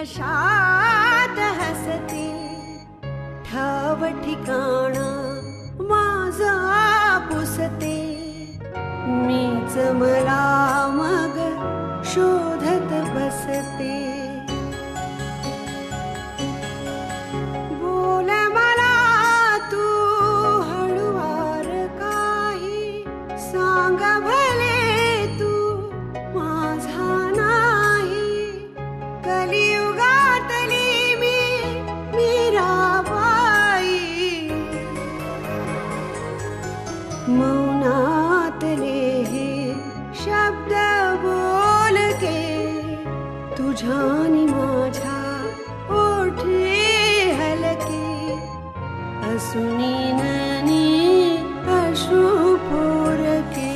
नशात हसते, ठाव ठिकाणा माझा पुसते, मीच मला मग शोधत बसते. बोल मला तू हळुवार काही, सांग भले तू माझा नाही. कलियुगातली मी मीराबाई, मौनातले हे शब्द बोल के, तुझ्यानी माझ्या ओठे हलके, असुनी ननी अश्रू पोरके.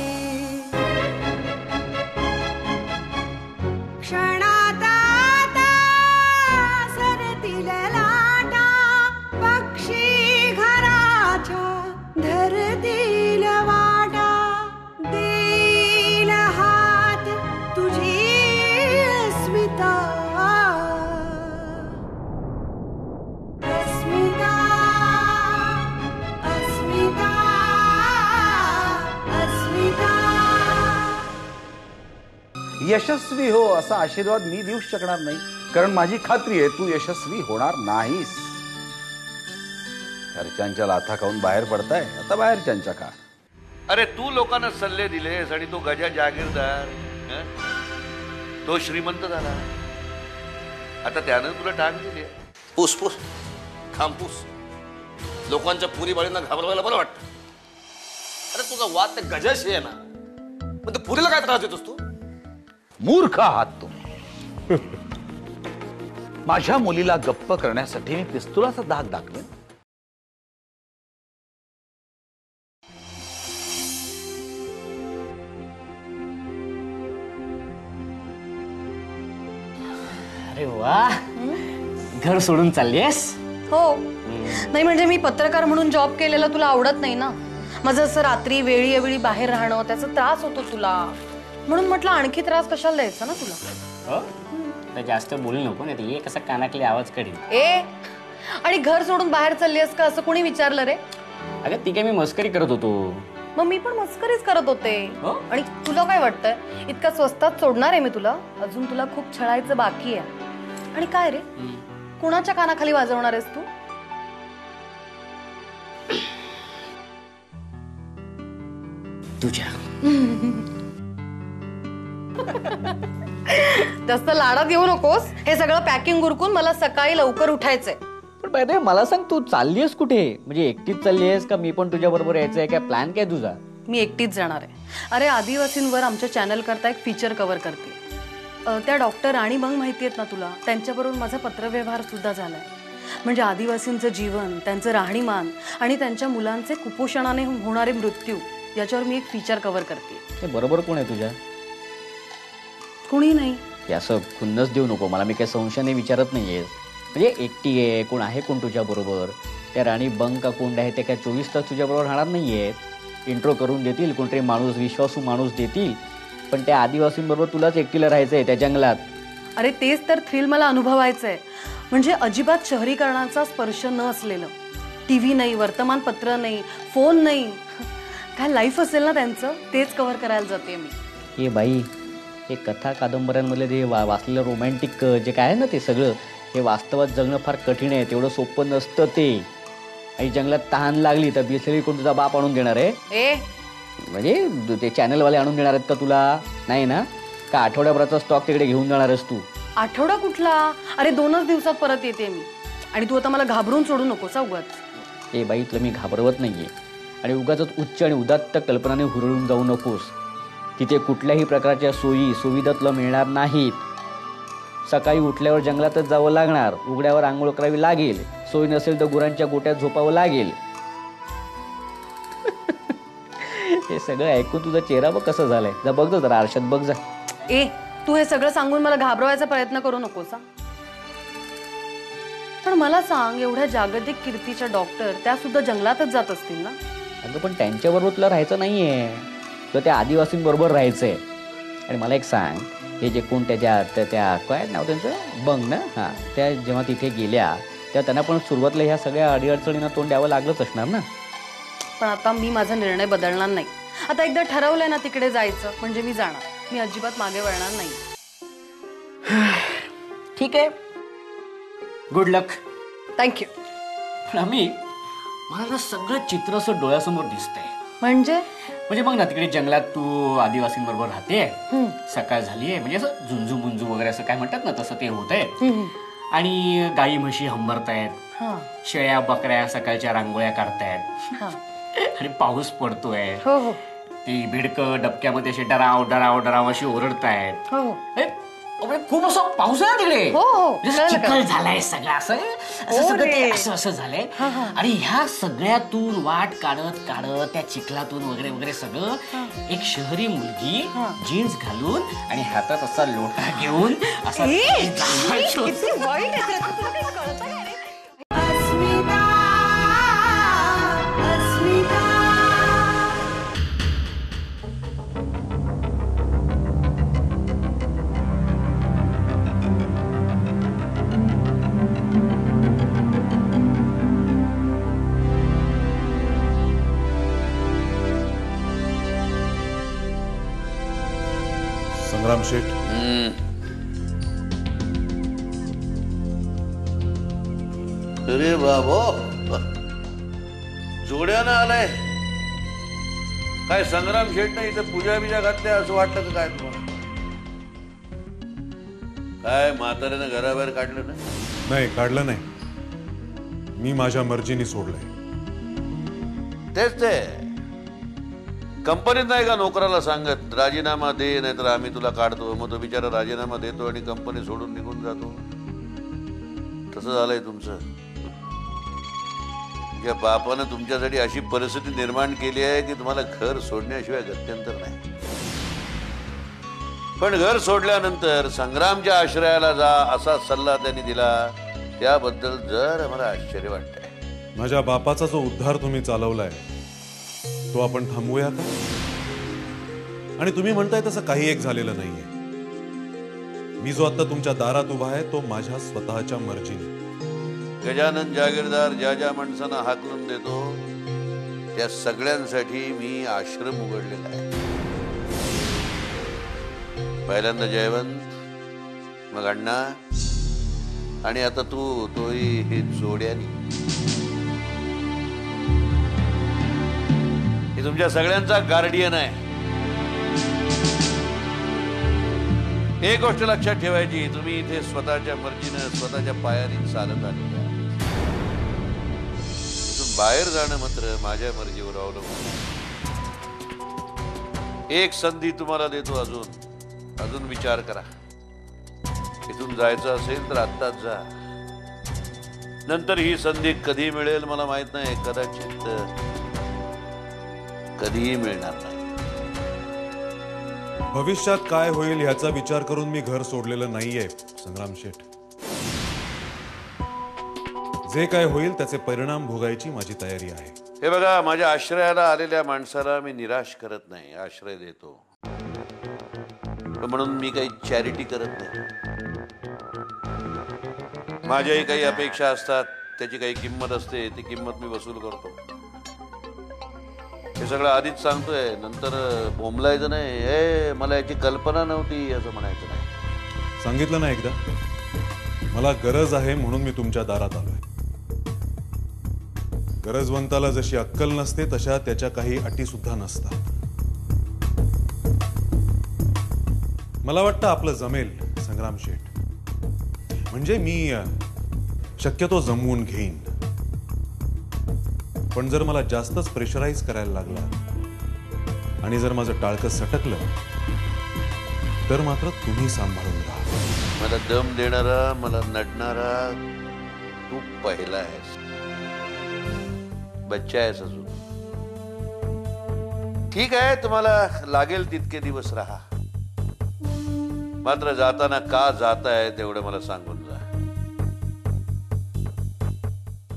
क्षणात आता सरतील लाटा, पक्षी घराच्या धरतील वाटा. देईल हात तुझी अस्मिता, अस्मिता, अस्मिता, अस्मिता. यशस्वी हो असा आशीर्वाद मी देऊ शकणार नाही, कारण माझी खात्री आहे तू यशस्वी होणार नाहीस. घरच्यांच्या लाथा खाऊन बाहेर पडताय, आता बाहेरच्यांच्या का. अरे तू लोकांना सल्ले दिलेस आणि तो गजा जागीरदार, तो श्रीमंत झाला. आता त्यानं तुला टाक दिली. पूस पूस खांपूस. लोकांच्या पुरी बाळींना घाबरवायला बरं वाटतं. अरे तुझा वाद त्या गजाशी आहे ना, पण त्या पुरीला काय त्रास देतोस तू? मूर्ख आहात तुम्ही. माझ्या मुलीला गप्प करण्यासाठी मी पिस्तुलाचा दाग दाखवेन. अरे वा, घर सोडून चाललीयस? हो. नाही म्हणजे मी पत्रकार म्हणून जॉब केलेला तुला आवडत नाही ना. माझं असं रात्री वेळी अवेळी बाहेर राहणं, त्याचा त्रास होतो तुला, म्हणून म्हटलं आणखी त्रास कशाला द्यायचा ना तुला. हो, जास्त बोलू नको नाही ये कसा कानातले आवाज काढीन. ए, आणि घर सोडून बाहेर चाललीयस का असं कोणी विचारलं रे? अगं ती काय मी मस्करी करत होतो. मग मी पण मस्करीच करत होते. आणि तुला काय वाटतंय इतका स्वस्तात सोडणार आहे मी तुला? अजून तुला खूप छळायचं बाकी आहे. आणि काय रे, कुणाच्या कानाखाली वाजवणार आहेस तू? तुझ्या. जास्त लाडात येऊ नकोस. हे सगळं पॅकिंग उरकून मला सकाळी लवकर उठायचंय. पण बाय मला सांग, तू चाललीयस कुठे? म्हणजे एकटीच चाललीयस का मी पण तुझ्या बरोबर यायचंय? काय प्लॅन काय तुझा? मी एकटीच जाणार आहे. अरे आदिवासींवर आमच्या चॅनल करता एक फीचर कव्हर करते. त्या डॉक्टर राणी बंग माहिती आहेत ना तुला, त्यांच्याबरोबर माझा पत्रव्यवहार सुद्धा झालाय. म्हणजे आदिवासींचं जीवन, त्यांचं राहणीमान आणि त्यांच्या मुलांचे कुपोषणाने होणारे मृत्यू याच्यावर मी एक फीचर कव्हर करते. ते बरोबर कोण आहे तुझ्या? कोणी नाही. असं खुन्नस देऊ नको मला, मी काही संशयाने विचारत नाहीये. म्हणजे एकटी आहे, कोण आहे कोण तुझ्या बरोबर? त्या राणी बंग का कोंड आहे ते काय 24 तास तुझ्या बरोबर राहणार नाहीयेत. इंट्रो करून देतील, कोणतरी माणूस, विश्वासू माणूस देतील, पण त्या आदिवासींबरोबर तुलाच एकटीला राहायचंय त्या जंगलात. अरे तेच तर थ्रिल मला अनुभवायचंय. म्हणजे अजिबात शहरीकरणाचा स्पर्श न असलेलं, टीव्ही नाही, वर्तमानपत्र नाही, फोन नाही, काय लाईफ असेल ना त्यांचं, तेच कव्हर करायला जाते मी. हे बाई, हे कथा कादंबऱ्यांमधले जे वाचलेलं रोमॅन्टिक जे काय आहे ना, ते सगळं हे वास्तवात जगणं फार कठीण आहे. तेवढं सोपं नसतं ते. आणि जंगलात तहान लागली तर बिसलरी कोण तुझा बाप आणून देणार आहे? म्हणजे ते चॅनलवाले आणून देणार आहेत का तुला? नाही ना. का आठवड्याभराचा स्टॉक तिकडे घेऊन जाणार आहेस तू? आठवडा कुठला? अरे 2च दिवसात परत येते मी. आणि तू आता मला घाबरून सोडू नकोस उगाच. ए बाई, तुला मी घाबरवत नाहीये. आणि उगाच उच्च आणि उदात्त कल्पनाने हुरळून जाऊ नकोस. तिथे कुठल्याही प्रकारच्या सोयी सुविधा तुला मिळणार नाहीत. सकाळी उठल्यावर जंगलातच जावं लागणार, उघड्यावर आंघोळ करावी लागेल, सोय नसेल तर गुरांच्या गोट्यात झोपावं लागेल. हे सगळं ऐकून तुझा चेहरा बघ कसं झालाय. जा बघ जरा आरशात बघ जा. ए, तू हे सगळं सांगून मला घाबरवायचा प्रयत्न करू नकोस. पण मला सांग, एवढ्या जागतिक कीर्तीच्या डॉक्टर त्या सुद्धा जंगलातच जात असतील ना? अगं पण त्यांच्याबरोबर तुला राहायचं नाहीये, तुला त्या आदिवासींबरोबर राहायचंय. आणि मला एक सांग, हे जे कोण त्या काय नाव त्यांचं बंग ना हां, त्या जेव्हा तिथे गेल्या तेव्हा त्यांना पण सुरुवातीला ह्या सगळ्या अडीअडचणींना तोंड द्यावं लागलंच असणार ना. पण आता मी माझा निर्णय बदलणार नाही. आता एकदा ठरवलंय ना तिकडे जायचं म्हणजे मी जाणार. मी अजिबात मागे वळणार नाही. ठीक आहे, गुड लक. थँक्यू. पण आम्ही मला ना सगळं चित्र असं डोळ्यासमोर दिसतंय. म्हणजे बघ ना तिकडे जंगलात तू आदिवासींबरोबर राहते, सकाळ झालीये म्हणजे असं झुंजू मुंजू वगैरे असं काय म्हणतात ना तसं ते होतंय. आणि गाई म्हशी हंबरतायत, शेळ्या बकऱ्या सकाळच्या रांगोळ्या काढतायत आणि पाऊस पडतोय. ती भिडकं डबक्यामध्ये असे डराव डराव डराव अशी ओरडतायत. खूप असं पाऊस आहे ना तिकडे, चिखल झालाय सगळं असं सगळं ते असं झालंय. आणि ह्या सगळ्यातून वाट काढत काढत त्या चिखलातून वगैरे वगैरे सगळं एक शहरी मुलगी जीन्स घालून आणि हातात असा लोटा घेऊन असा अस्मिता अस्मिता संग्राम शेठ, अरे बाबो, जोड्यानं आलाय काय? संग्राम शेठने इथं पूजा बिजा घातल्या असं वाटलं का काय तुम्हाला? काय म्हाताऱ्यानं घराबाहेर काढलं ना? नाही काढलं नाही, मी माझ्या मर्जीने सोडलंय. तेच ते कंपनीत नाही का नोकराला सांगत राजीनामा दे नाहीतर आम्ही तुला काढतो. मग तो बिचारा राजीनामा देतो आणि कंपनी सोडून निघून जातो. तसं झालंय तुमचं. तुमच्या बापानं तुमच्यासाठी अशी परिस्थिती निर्माण केली आहे की तुम्हाला घर सोडण्याशिवाय गत्यंतर नाही. पण घर सोडल्यानंतर संग्रामच्या आश्रयाला जा असा सल्ला त्यांनी दिला, त्याबद्दल जर मला आश्चर्य वाटतंय. माझ्या बापाचा जो उद्धार तुम्ही चालवलाय तो आपण थांबवूया का? आणि तुम्ही म्हणताय तसं काही एक झालेलं नाहीये. मी जो आता तुमच्या दारात उभा आहे तो माझ्या स्वतःच्या मर्जीने. गजानन जागीरदार ज्या ज्या माणसांना हाकलून देतो त्या सगळ्यांसाठी मी आश्रम उघडलेला आहे. पहिल्यांदा जयवंत, मग अण्णा आणि आता तू, तोही हे जोड्यानी. हे तुमच्या सगळ्यांचा गार्डियन आहे. एक गोष्ट लक्षात ठेवायची, तुम्ही इथे स्वतःच्या मर्जीनं स्वतःच्या पायाने चालत आलेले आहात. इथून बाहेर जाणं मात्र माझ्या मर्जीवर अवलंबून आहे. एक संधी तुम्हाला देतो, अजून विचार करा. इथून जायचं असेल तर आत्ताच जा. नंतर ही संधी कधी मिळेल मला माहित नाही, कदाचित कधीही मिळणार नाही. भविष्यात काय होईल ह्याचा विचार करून मी घर सोडलेलं नाहीये संग्राम शेठ. जे काय होईल त्याचे परिणाम भोगायची माझी तयारी आहे. हे बघा, माझ्या आश्रयाला आलेल्या माणसाला मी निराश करत नाही, आश्रय देतो. म्हणून मी काही चॅरिटी करत नाही. माझ्याही काही अपेक्षा असतात, त्याची काही किंमत असते, ती किंमत मी वसूल करतो. हे सगळं आधीच सांगतोय, नंतर बोंबलायचं नाही. हे मला याची कल्पना नव्हती असं म्हणायचं नाही. सांगितलं ना एकदा, मला गरज आहे म्हणून मी तुमच्या दारात आलोय. गरजवंताला जशी अक्कल नसते तशा त्याच्या काही अटी सुद्धा नसतात. मला वाटतं आपलं जमेल संग्राम शेठ. म्हणजे मी शक्यतो जमवून घेईन. पण जर मला जास्तच प्रेशराईज करायला लागला आणि जर माझं टाळकं सटकलं तर मात्र तुम्ही सांभाळून राहा. मला दम देणारा, मला नडणारा तू पहिला आहेस. बच्चा आहेस अजून. ठीक आहे, तुम्हाला लागेल तितके दिवस राहा. मात्र जाताना का जाताय तेवढं मला सांगून जा.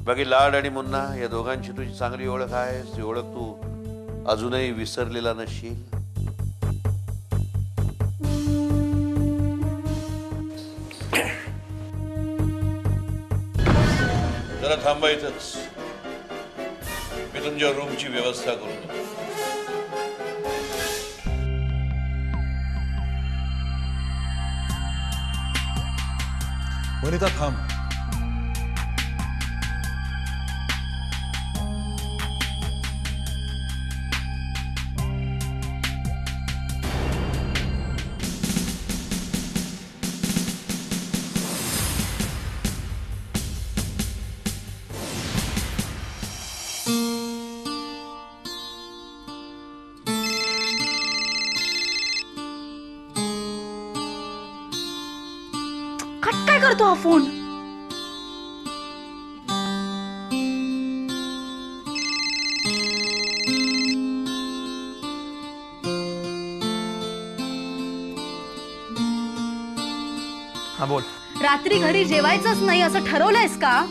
बाकी लाड आणि मुन्ना या दोघांची तुझी चांगली ओळख आहे. ती ओळख तू अजूनही विसरलेला नसशील. जरा थांबायचंच. मी तुमच्या रूमची व्यवस्था करून देतो. वनिता थांब. काय करतो हा फोन? हा बोल. रात्री घरी जेवायचंच नाही असं ठरवलंयस का?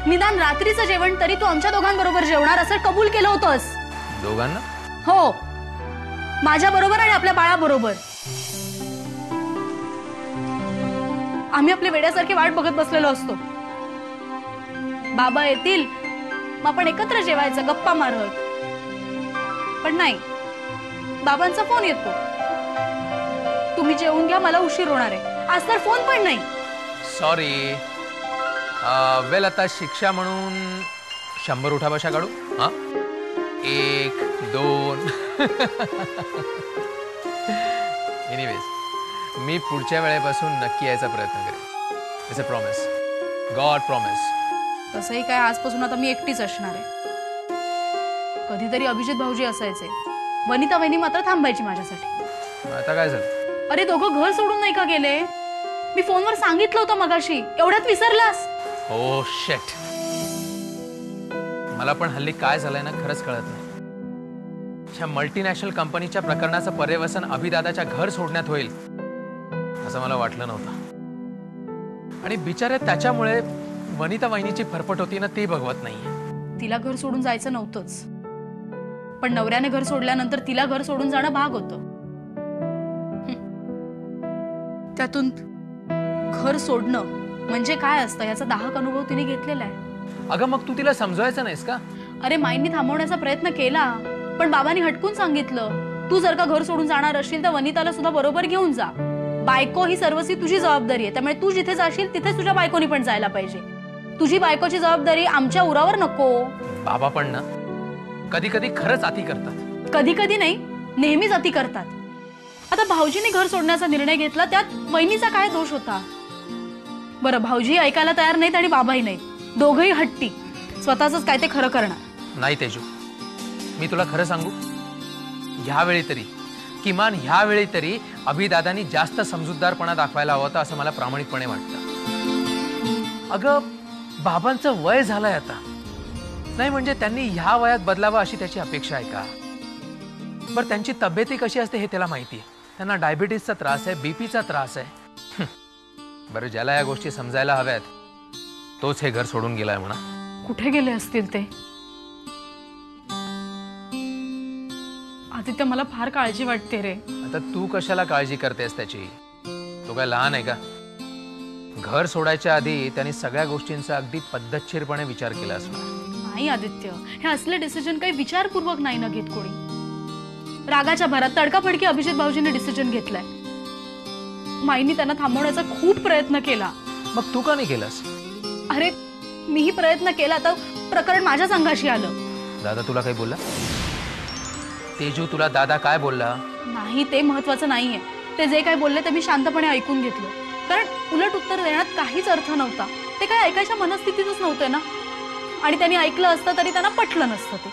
निदान रात्रीचं जेवण तरी तू आमच्या दोघांबरोबर जेवणार असं कबूल केलं होतंस. दोघांना? हो, माझ्या बरोबर आणि आपल्या बाळाबरोबर. आम्ही आपल्या वेड्यासारखी वाट बघत बसलेलो असतो. बाबा येतील मग आपण एकत्र जेवायचं गप्पा मारत. पण नाही, बाबांचा फोन येतो, तुम्ही जेवून घ्या मला उशीर होणार आहे. आज तर फोन पण नाही. सॉरी. वेल आता शिक्षा म्हणून 100 उठाबशा काढू. हा 1 2. एनिवेज मी पुढच्या वेळेपासून नक्की यायचा प्रयत्न करेन. It's a promise. God promise. तसंही काय आजपासून आता मी एकटीच असणार आहे. कधीतरी अभिजित भाऊजी असायचे, वनिता वहिनी मात्र थांबायची माझ्यासाठी. आता काय झालं? अरे दोघं घर सोडून नाही का गेले? मी फोनवर सांगितलं होतं मगाशी. एवढ्यात विसरलास? ओ शेट. मला पण हल्ली काय झालंय ना खरंच कळत नाही. मल्टीनॅशनल कंपनीच्या प्रकरणाचं पर्यवसन अभिदादाच्या घर सोडण्यात होईल असं मला वाटलं नव्हतं. आणि बिचारे त्याच्यामुळे वनिता वहिनीची फरफट होती ना ती बघवत नाहीये. तिला घर सोडून जायचं नव्हतंच, पण नवऱ्याने घर सोडल्यानंतर तिला घर सोडून जाणं भाग होतं. त्यातून घर सोडणं म्हणजे काय असतं याचा दाहक अनुभव तिने घेतलेला आहे. अगं मग तू तिला समजवायचं नाहीस का? अरे माईंनी थांबवण्याचा प्रयत्न केला, पण बाबांनी हटकून सांगितलं, तू जर का घर सोडून जाणार असशील तर वनिताला सुद्धा बरोबर घेऊन जा. बायको ही सर्वस्वी तुझी जबाबदारी आहे, त्यामुळे तू जिथे जाशील तिथेच तुझ्या बायकोनी पण जायला पाहिजे. तुझी बायकोची जबाबदारी आमच्या उरावर नको. बाबा पण ना कधी कधी खरंच अति करतात. कधी कधी नाही, नेहमीच अति करतात. आता भाऊजीने घर सोडण्याचा निर्णय घेतला, त्यात वहिनीचा काय दोष होता? बरं, भाऊजी ऐकायला तयार नाहीत आणि बाबाही नाहीत. दोघही हट्टी, स्वतःच काय ते खरं करणार. नाही तेजू, मी तुला खरं सांगू, ह्यावेळी तरी किमान ह्यावेळी तरी अभिदादांनी जास्त समजूतदारपणा दाखवायला हवा होता असं मला प्रामाणिकपणे वाटतं. अगं बाबांचं वय झालंय आता, नाही म्हणजे त्यांनी ह्या वयात बदलावं अशी त्याची अपेक्षा आहे का? बरं त्यांची तब्येती कशी असते हे त्याला माहिती आहे. त्यांना डायबिटीसचा त्रास आहे, बीपीचा त्रास आहे. बरं ज्याला या गोष्टी समजायला हव्यात तोच हे घर सोडून गेलाय म्हणा. कुठे गेले असतील ते? आदित्य मला फार काळजी वाटते रे. आता तू कशाला काळजी करतेस त्याची? तो काय लहान आहे का? घर सोडायच्या आधी त्यांनी सगळ्या गोष्टींचा अगदी पद्धतशीरपणे विचार केला असणार. नाही आदित्य, हे असले डिसिजन काही विचारपूर्वक नाही ना घेत कोणी. रागाच्या भरात तडकाफडकी अभिजित भाऊजीने डिसिजन घेतलाय. माईनी त्यांना थांबवण्याचा खूप प्रयत्न केला. मग तू का नाही केलास? अरे मीही प्रयत्न केला तर प्रकरण माझ्या संघाशी आलं. दादा तुला काही बोलला? तेजू तुला दादा काय बोलला? नाही, ते महत्वाचं नाहीये. ते जे काय बोलले ते मी शांतपणे ऐकून घेतलं, कारण उलट उत्तर देण्यात काहीच अर्थ नव्हता. ते काय ऐकायच्या मनस्थितीतच नव्हते ना, आणि त्यांनी ऐकलं असतं तरी त्यांना पटलं नसतं ते.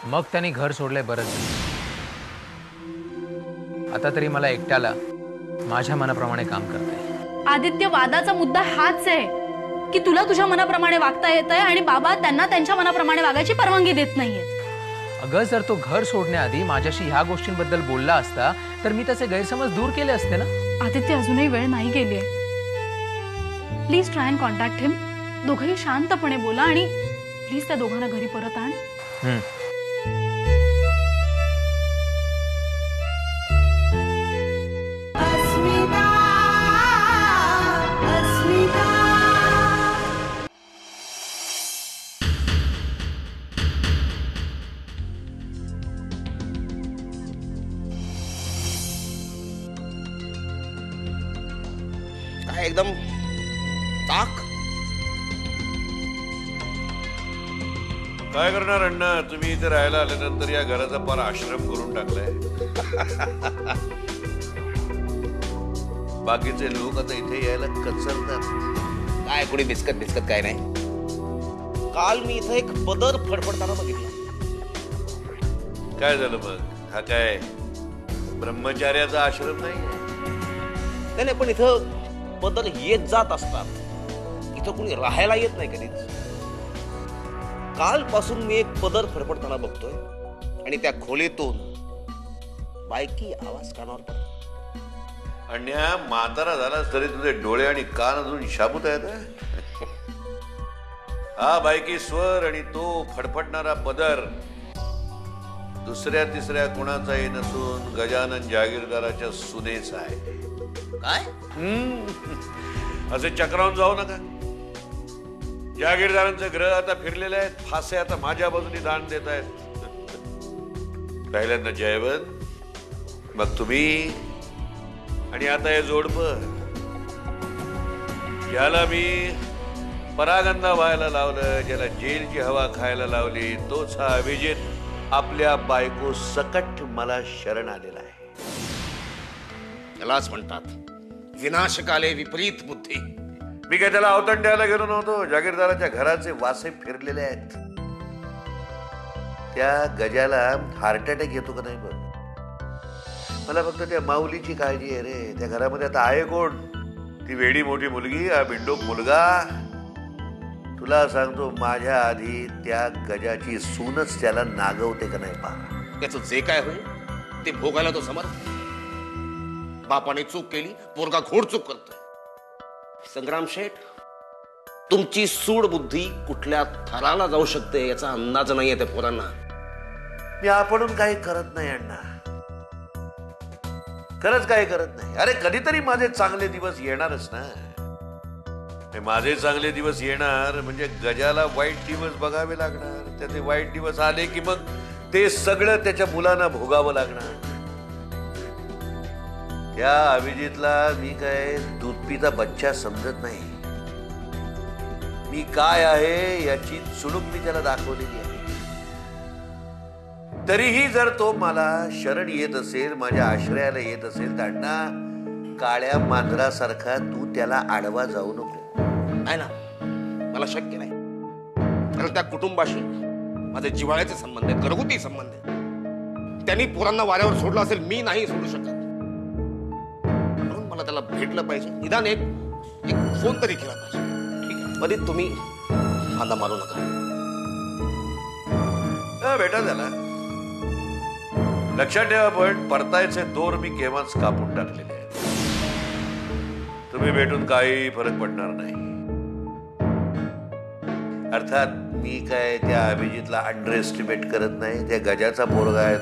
मग त्यांनी घर सोडलंय बरंच. आता तरी मला एकट्याला माझ्या मनाप्रमाणे काम करते. आदित्य, वादाचा मुद्दा हाच आहे की तुला तुझ्या मनाप्रमाणे वागता येत आहे आणि बाबा त्यांना त्यांच्या मनाप्रमाणे वागायची परवानगी देत नाहीयेत. अगं जर तो घर सोडण्याआधी माझ्याशी ह्या गोष्टींबद्दल बोलला असता तर मी त्याचे गैरसमज दूर केले असते ना. आदित्य, अजूनही वेळ नाही गेली आहे. प्लीज ट्राय अँड कॉन्टॅक्ट हिम. दोघंही शांतपणे बोला आणि प्लीज त्या दोघांना घरी परत आण. अस्मिता अस्मिता काय एकदम ताक. काय करणार अण्णा, तुम्ही इथे राहायला आल्यानंतर या घराचा फार आश्रम करून टाकलाय. बाकीचे लोक आता इथे यायला कचरतात. काय कोणी बिस्कट काय नाही. काल मी इथं एक पदर फडफडताना बघितला. काय झालं मग? हा काय ब्रह्मचार्याचा आश्रम नाही? नाही, पण इथं पदर येत जात असतात. इथं कोणी राहायला येत नाही कधीच. कालपासून मी एक पदर फडफडताना बघतोय आणि त्या खोलीतून बायकी आवाज कानावर पडतो. अण्णा, म्हातारा झालास तरी तुझे डोळे आणि कान अजून शाबूत आहेत. हा बायकी स्वर आणि तो फडफडणारा पदर दुसऱ्या तिसऱ्या कुणाचाही नसून गजानन जागीरदाराच्या सुनेचा आहे. काय? असे चक्रावून जाऊ नका. जागीरदारांचं ग्रह आता फिरलेले आहेत. फासे आता माझ्या बाजूने दान देत आहेत. पहिल्यांदा जयवंत, मग तुम्ही, आणि आता हे जोडपं ज्याला मी परागंधा व्हायला लावलं, ज्याला जेलची हवा खायला लावली, तोच हा अभिजित आपल्या बायको सकट मला शरण आलेला आहे. यालाच म्हणतात विनाशकाले विपरीत बुद्धी. मी काय त्याला अवतण द्यायला गेलो नव्हतो. जागीरदाराच्या घराचे वासे फिरलेले आहेत. त्या गजाला हार्ट अटॅक येतो का नाही बघ. मला फक्त त्या माऊलीची काळजी आहे रे. त्या घरामध्ये आता आहे कोण? ती वेडी मोठी मुलगी, हा बिंडोक मुलगा. तुला सांगतो, माझ्या आधी त्या गजाची सूनच त्याला नागवते का नाही पहा. त्याचं जे काय होईल ते भोगायला तो समर्थ. बापाने चूक केली, पोरगा घोड चूक करतोय. संग्राम शेठ, तुमची सूड बुद्धी कुठल्या थराला जाऊ शकते याचा अंदाज नाहीये त्या पोरांना. मी आपणून काही करत नाही अण्णा, खरंच काही करत नाही. अरे कधीतरी माझे चांगले दिवस येणारच ना. माझे चांगले दिवस येणार म्हणजे गजाला वाईट दिवस बघावे लागणार. त्याचे वाईट दिवस आले की मग ते सगळं त्याच्या मुलांना भोगावं लागणार. या अभिजितला मी काय दूध पिता बच्चा समजत नाही. मी काय आहे याची चुणूक मी त्याला दाखवलेली आहे. तरीही जर तो मला शरण येत असेल, माझ्या आश्रयाला येत असेल, तर अण्णा काळ्या मांजरासारखा तू त्याला आडवा जाऊ नको. नाही ना, मला शक्य नाही. कारण त्या कुटुंबाशी माझे जिव्हाळ्याचे संबंध आहेत, घरगुती संबंध आहेत. त्यांनी पोरांना वाऱ्यावर सोडलं असेल, मी नाही सोडू शकत. म्हणून मला त्याला भेटलं पाहिजे. निदान एक फोन तरी केला पाहिजे. ठीक आहे, मध्ये तुम्ही फांदा मारू नका. भेटा त्याला. लक्षात ठेवा, पण परतायचे दोर मी केव्हाच कापून टाकलेले आहेत. तुम्ही भेटून काही फरक पडणार नाही. अर्थात मी काय त्या अभिजितला अंडर एस्टिमेट करत नाही. त्या गजाचा पोरगा आहे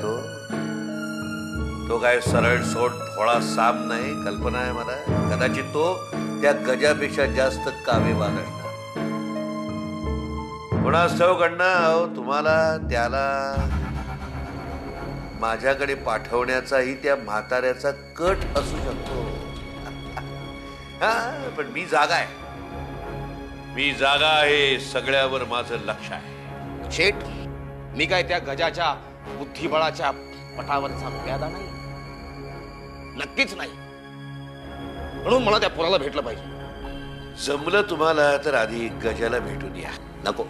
तो काय सरळ सोड थोडा साप नाही. कल्पना आहे मला, कदाचित तो त्या गजापेक्षा जास्त कावेवाद असणार. कोणास ठाऊक अण्णा, तुम्हाला त्याला माझ्याकडे पाठवण्याचाही त्या म्हाताऱ्याचा कट असू शकतो. हा, पण मी जागा आहे. मी जागा आहे. सगळ्यावर माझं लक्ष आहे. शेठ, मी काय त्या गजाच्या बुद्धिबळाच्या पटावरचा प्यादा नाही, नक्कीच नाही. म्हणून मला त्या पोराला भेटलं पाहिजे. जमलं तुम्हाला तर आधी गजाला भेटून या. नको,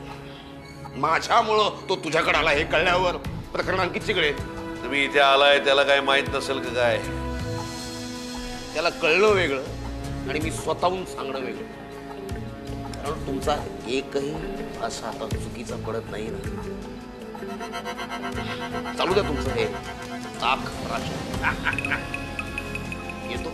माझ्यामुळं तो तुझ्याकडे आला हे कळल्यावर प्रकरण आणखी चिघळेल. तुम्ही इथे आलाय त्याला काय माहित नसेल का काय? त्याला कळलं वेगळं आणि मी स्वतःहून सांगणं वेगळं. कारण तुमचा एकही असा आता चुकीचा पडत नाही ना. चालू द्या तुमचं हे ताक राशन. येतो.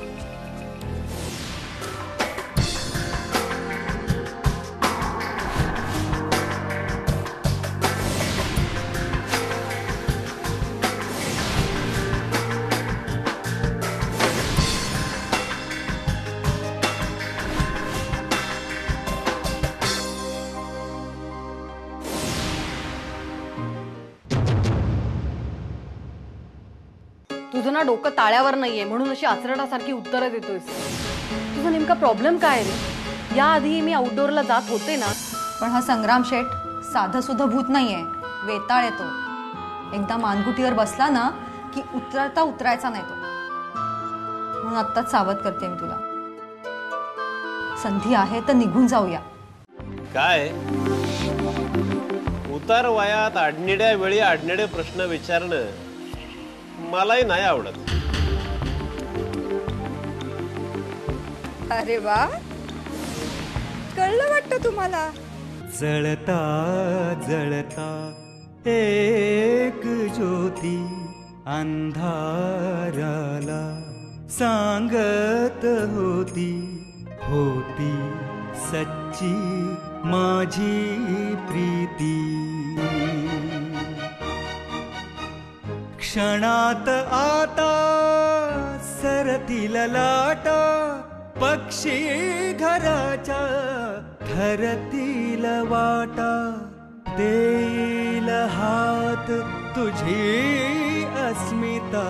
तुझं ना डोकं ताळ्यावर नाहीये म्हणून अशी आचरडासारखी उत्तरं देतोयस. तुझा नेमका प्रॉब्लेम काय रे? याआधी मी आउटडोअरला जात होते ना. पण हा संग्राम शेठ साधा सुद्धा भूत नाहीये, वेताळ येतो. एकदा मानगुटीवर बसला ना की उतरायचा नाही तो. म्हणून आत्ताच सावध करते मी तुला. संधी आहे तर निघून जाऊया. काय उतार वयात आडनिड्या वेळी आडनिडे प्रश्न विचारणं मलाही नाही आवडत. अरे वा, कळलं वाटतं तुम्हाला. जळता जळता एक ज्योती अंधाराला सांगत होती, होती सच्ची माझी प्रीती. क्षणात आता सरतील लाटा, पक्षी घराच्या ठरतील वाटा. देईल हात तुझी अस्मिता.